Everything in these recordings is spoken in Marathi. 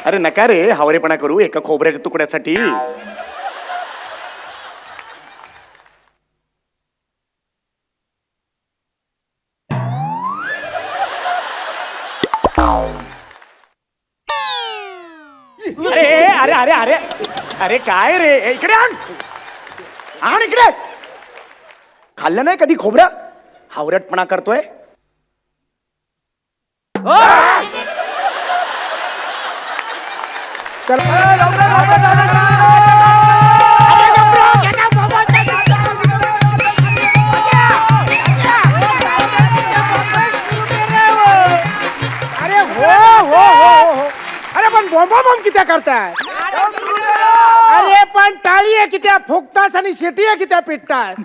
अरे नका रे हावरेपणा करू एका खोबऱ्याच्या तुकड्यासाठी. अरे अरे अरे अरे अरे काय रे, इकडे आण इकडे. खाल्लं नाही कधी खोबरं, हावरटपणा करतोय. अरे हो अरे पण बॉम्ब कित्या करताय? अरे पण टाळी आहे कित्या फुकतास आणि शिटी आहे कित्या पिटतास?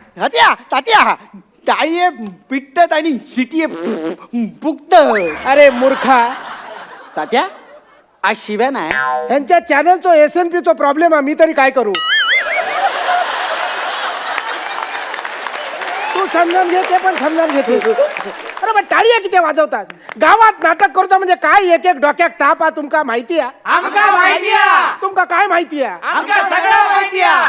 तात्या टाळी पिटत आणि शिटी फुकत. अरे मूर्खा, तात्या आज शिव्या नाही. यांच्या चॅनलचो SNP चो प्रॉब्लेम आहे. मी तरी काय करू? तू समजून घे, ते पण समजून घेते. अरे पण टाळी किती वाजवतात? गावात नाटक करतो म्हणजे काय एक एक डोक्यात ताप आहे तुमका माहिती आहे? तुमका काय माहिती आहे?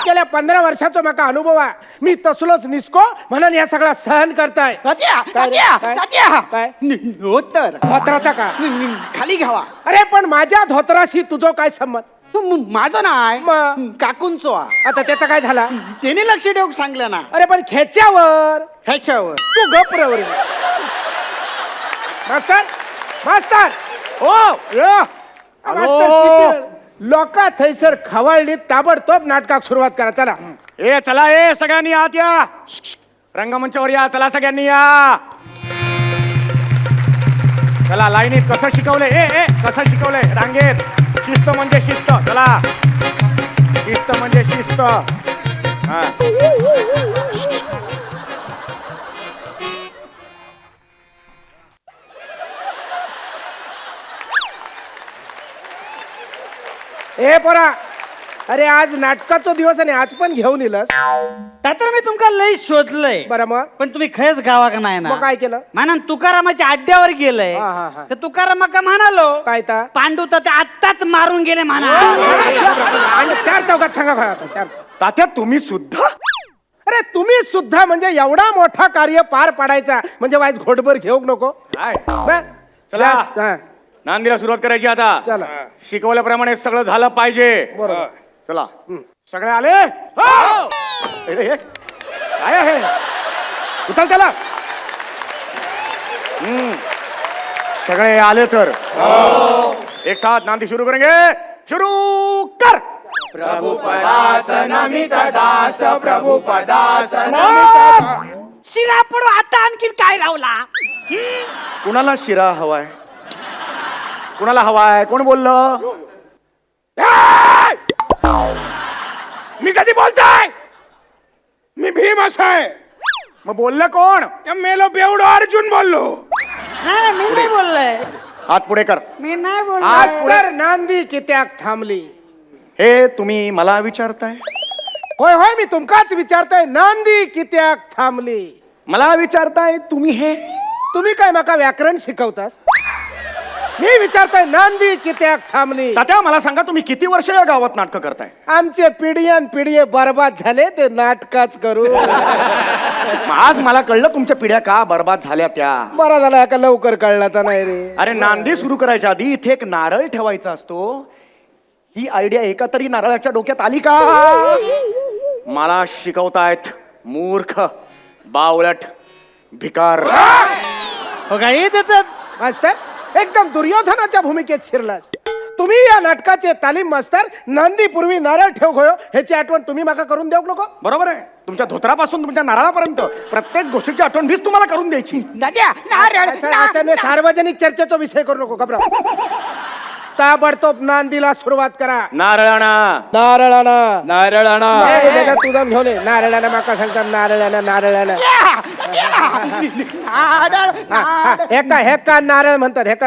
गेल्या 15 वर्षाचा माका अनुभव आहे. मी तसलोच निसको म्हणून या सगळा सहन करताय. काय धोतर धोत्राचा का? खाली घ्यावा. अरे पण माझ्या धोत्राशी तुझं काय संबंध? माझं नाही मग? काकूंचो. आता त्याचा काय झाला? त्याने लक्ष देऊ सांगलं ना. अरे पण खेच्यावर ह्याच्यावर तू गप्र. मास्तर मास्तर हो लोक थैसर खवळली ताबडतोब नाटकाक सुरुवात करा. चला चला सगळ्यांनी आत या. रंगमंचावर या, चला सगळ्यांनी या. चला लाईनीत कसं शिकवलंय, कसं शिकवलंय रांगेत. शिस्त म्हणजे शिस्त. चला शिस्त म्हणजे शिस्त. हा ए पोरा, अरे आज नाटकाचा दिवस आणि आज पण घेऊन येलस. तर मी तुमका लई शोधलंय, बरं मग पण तुम्ही खरंच गावाक नाही ना. मग काय केलं? म्हणा तुकारामाच्या अड्ड्यावर गेलंय. हा. तर तुकारामाका म्हणालो काय ता? पांडू तर ते आत्ताच मारून गेले म्हणा. आणि 4 चौकात सांगा बघा, 4. तात्या तुम्ही सुद्धा. अरे तुम्ही सुद्धा म्हणजे एवढा मोठा कार्य पार पाडायचा म्हणजे वाईज घोटभर घेऊ नको. काय बस. चला. हा, नांदीला सुरुवात करायची आता. चला. शिकवल्याप्रमाणे सगळं झालं पाहिजे. बरोबर. चला सगळे आले. अरे, हे काय आहे? उचल त्याला. सगळे आले तर एक साथ नांदी शुरू करेंगे. शुरू कर. प्रभू पदासनमित दास प्रभू पदासन. शिरा पडू आता आणखीन काय रावला? कुणाला शिरा हवाय? कुणाला हवाय? कोण बोललं? मी कधी बोलताय? मी भीम असाय. मग बोललं कोण? मेलो बेवडो अर्जुन बोललो. नाही मी नाही बोललोय. हात पुढे कर. मी नाही बोललो. आज तर नांदी कित्याक थांबली? हे तुम्ही मला विचारताय? होय होय, मी तुमकाच विचारताय. नांदी कित्याक थांबली? मला विचारताय तुम्ही हे? तुम्ही काय माका व्याकरण शिकवतास? मी विचारताय नांदी कित्याक थांबली? तात्या मला सांगा तुम्ही किती वर्ष या गावात नाटकं करताय? आमचे पिढीयान पिढी बर्बाद झाले ते नाटकाच करू. मग आज मला कळलं तुमच्या पिढ्या का बर्बाद झाल्या त्या. बरा झाला का लवकर कळला तर नाही रे. अरे नांदी सुरू करायच्या आधी इथे एक नारळ ठेवायचा असतो. ही आयडिया एका तरी नारळाच्या डोक्यात आली का? मला शिकवतायत मूर्ख, बावळट, भिकार. हो काय देतात? मास्तर एकदम दुर्योधनाच्या भूमिकेत शिरलास. तुम्ही या नाटकाचे तालीम मास्तर. नांदी पूर्वी नारळ ठेव गयो ह्याची आठवण तुम्ही माका करून देऊ नको. बरोबर आहे. तुमच्या धोत्रापासून तुमच्या नारळापर्यंत प्रत्येक गोष्टीची आठवण वीस तुम्हाला करून द्यायची. सार्वजनिक चर्चेचा विषय करू नको. घबरा. ताबडतोब नांदीला सुरुवात करा. नारळाना नारळाना तुझा घेऊन ये. नारळाना माका सांगतात नारळाना. हेका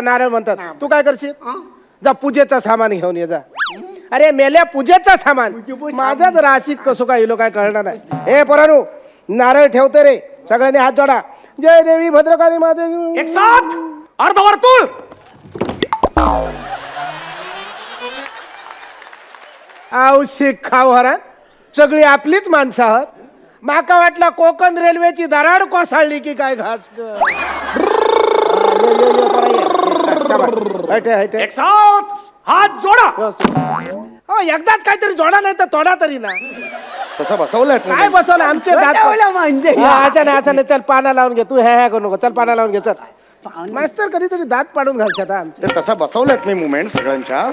नारळ म्हणतात. तू काय करशील? जा पूजेचं सामान घेऊन ये जा. अरे मेल्या पूजेचं सामान. माझा जर आशिक कसो काय इलो काय कळणार नाही. हे पोरांनो नारळ ठेवते रे. सगळ्यांनी हात जोडा. जय देवी भद्रकाली माते. एक साथ अर्धवर्तुळ. औशिक खाऊ हरात सगळी आपलीच माणसं आहात. माका वाटला कोकण रेल्वेची दराड कोसळली की काय घास एक साथ हात जोडा. हो एकदाच काहीतरी जोडा नाही तर तोडा तरी ना. तसं बसवलंय काय बसवलं आमचे दात असं नाही चल पाना लावून घे तू हे करू नको. चल पाना लावून घे चल. मास्तर कधीतरी दात पाडून घालतात हा आमचे. ते तसं बसवलंय मी मुवमेंट सगळ्यांच्या.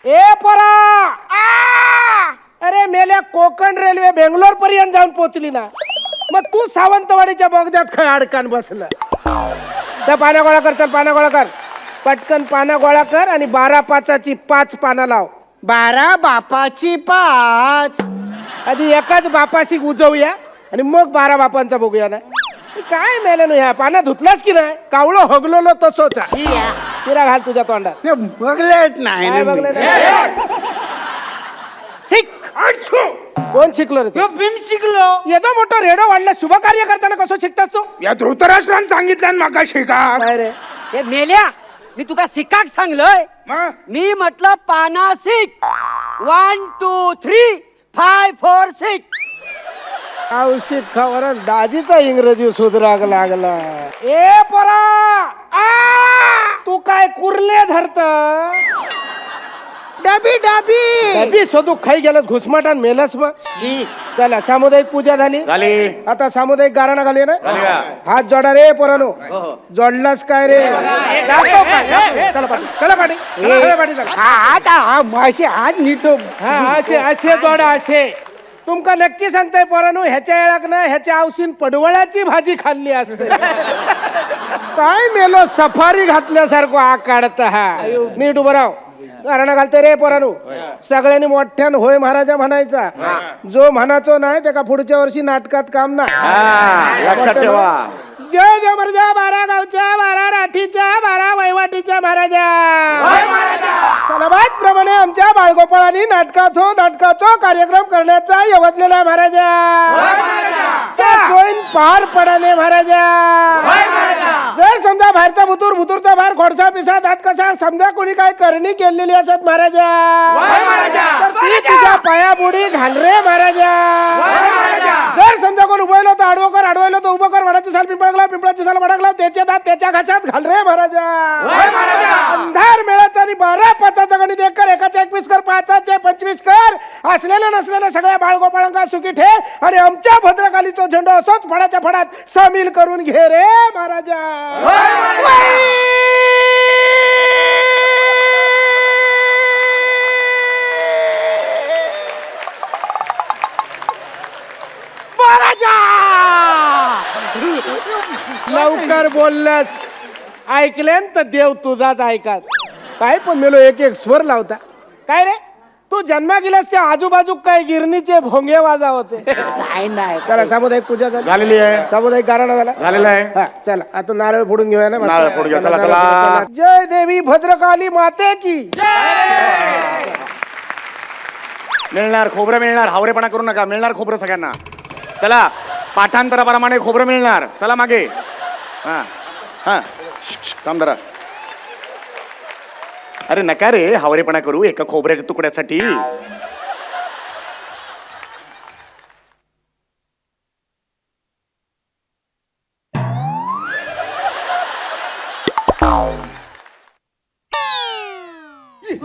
ए पोरा अरे मेल्या कोकण रेल्वे बेंगलोर पर्यंत जाऊन पोहोचली ना. मग तू सावंतवाडीच्या बोगद्यात खळ अडकान बसलं. त्या पाना गोळा कर. चल पाना गोळा कर पटकन. पाना गोळा कर आणि 12/5ची 5 पाना लाव. 12 बापाची 5. आधी एकाच बापाशी उजवूया आणि मग 12 बापांचा बघूया ना. काय मेल्यानं ह्या पाना धुतलास की नाही. कावळं हगलो तसोच तिरा घाल तुझ्या तोंडात. बघलेच नाही काय ना मी. बघलं नाही? कोण शिकलो रे तू? भीम शिकलो. येतो मोठं रेडो वाढला शुभ कार्य करताना कसं शिकतास तू? या धृतराष्ट्रानं सांगितलं माका शिका. काय रे हे मेल्या मी तुका शिकाक सांगलोय. मग मी म्हटलं पाना शिक. 1 2 3 5 4 6. औषध खावर दाजीचा इंग्रजी सुधराग लागला. ए पोरा तू काय कुर्ले धरत? डबी डबी डबी शोधू खाई गेलस घुसमाटान मेलस. मग चला सामुदायिक पूजा झाली. झाली. आता सामुदायिक गाराणा घालूया ना. झाली का? हात जोडा रे पोरानो. जोडलास काय रे? दाखव काय? चला पाठी चला पाठी चला पाठी चला. आता माशी हात नीटो. हा असे असे जोडा असे. तुमका नक्की सांगताय पोरानो ह्याच्या येळाक ना ह्याच्या औषध पडवळ्याची भाजी खाल्ली असते. काय मेलो सफारी घातल्यासारखं आकाडत हा. नीट उभं राव. गारणं घालते रे पोरानो. सगळ्यांनी मोठ्यान होय महाराजा म्हणायचा. जो म्हणाचो नाही त्याका पुढच्या वर्षी नाटकात काम नाही. हा, लक्षात ठेवा. जय जबरजा 12 गावच्या 12 राठीच्या 12 वैवाटीच्या महाराजा. सलाबाद प्रमाणे आमच्या बाळगोपाळांनी नाटकाचा कार्यक्रम करण्याचा यवतलेला महाराजा. सोयीन पार पडाने महाराजा. जर समजा बाहेरचा भुतूरचा बाहेर खोडसा पिसा दात कसा समजा कोणी काय करणी केलेली असत महाराजा तर ती तुझ्या पायाबुडी घाल रे महाराजा. जर समजा कोण उभयलो तर अडवायलो तर उभं कर. वडाची साल पिंपळाची साल वडकला त्याचे दात त्याच्या घासात घाल रे महाराजा. अंधार मेळाचा आणि 12/5चा गणित 1 कर. 1चा 21 कर. 5चे 25 कर. असलेल्या नसलेल्या सगळ्या बाळगोपाळांका सुखी ठेव आणि आमच्या भद्रकालीचा झेंडा असोच फडाच्या फडात सामील करून घे रे महाराजा. लवकर बोललास ऐकल्यान तर देव तुझाच ऐकात. काय पण मेलो एक एक स्वर लावता. काय रे तू जन्मा गेलास त्या आजूबाजू काय गिरणीचे भोंगे वाजा होते. नाही चला सामुदायिक पूजा झालेली आहे. सामुदायिक गारणा झाला. झालेलं आहे. हा चला आता नारळ फोडून घेऊया ना. नारळ फोडून घेऊया. चला, चला. जय देवी भद्रकाली माते की. मिळणार खोबरं मिळणार. हावरेपणा करू नका. मिळणार खोबरं सगळ्यांना. चला पाठांतराप्रमाणे खोबरं मिळणार. चला मागे. हा हा थांब जरा. अरे नका रे हावरेपणा करू एका खोबऱ्याच्या तुकड्यासाठी.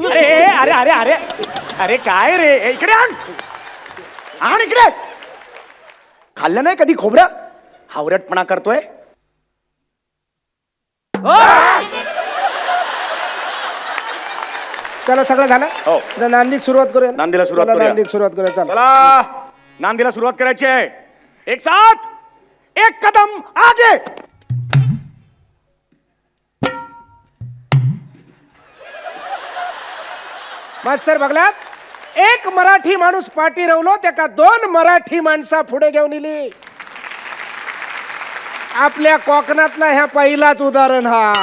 अरे अरे अरे अरे अरे काय रे इकडे आण इकडे. खाल्लं नाही कधी खोबरं. हावरटपणा करतोय. चला सगळं झालं. हो. आता नांदीक सुरुवात करूया. नांदीला सुरुवात चला, करूया. नांदीक सुरुवात करूया. चला चला नांदीला सुरुवात करायची आहे. एक साथ एक कदम आगे. मास्तर बघलात एक मराठी माणूस पाठी रवलो त्याका 2 मराठी माणसा पुढे घेऊन इली. आपल्या कोकणातला ह्या पहिलाच उदाहरण हा.